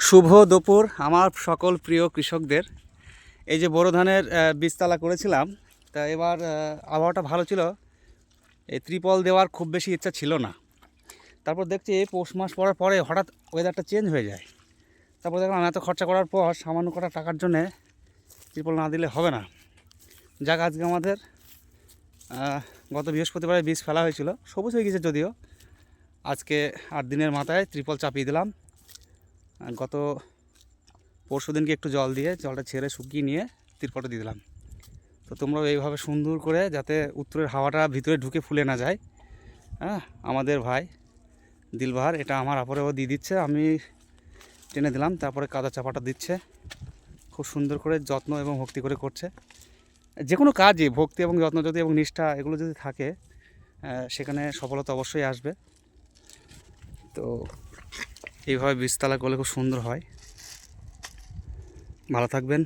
শুভ দুপুর আমার সকল প্রিয় কৃষকদের। এই যে বোরো ধানের বীজতলা করেছিলাম, তা এবার আবহাওয়াটা ভালো ছিল, এই ত্রিপল দেওয়ার খুব বেশি ইচ্ছা ছিল না। তারপর দেখছি পৌষ মাস পড়ার পরে হঠাৎ ওয়েদারটা চেঞ্জ হয়ে যায়। তারপর দেখলাম এত খরচা করার পর সামান্য কটা টাকার জন্যে ত্রিপল না দিলে হবে না। যাক, আজকে আমাদের গত বৃহস্পতিবারে বীজ ফেলা হয়েছিল, সবুজ হয়ে গেছে যদিও। আজকে 8 দিনের মাথায় ত্রিপল চাপিয়ে দিলাম। গত পরশু দিনকে একটু জল দিয়ে জলটা ছেড়ে শুকিয়ে নিয়ে ত্রিপলটা দিয়ে দিলাম। তো তোমরাও এইভাবে সুন্দর করে, যাতে উত্তরের হাওয়াটা ভিতরে ঢুকে ফুলে না যায়। আমাদের ভাই দিলবাহার এটা আমার আপরেও দিয়ে দিচ্ছে, আমি টেনে দিলাম, তারপরে কাদা চাপাটা দিচ্ছে। খুব সুন্দর করে যত্ন এবং ভক্তি করে করছে। যে কোনো কাজে ভক্তি এবং যত্ন যদি এবং নিষ্ঠা এগুলো যদি থাকে, সেখানে সফলতা অবশ্যই আসবে। তো এইভাবে বীজতলা করলে খুব সুন্দর হয়। ভালো থাকবেন।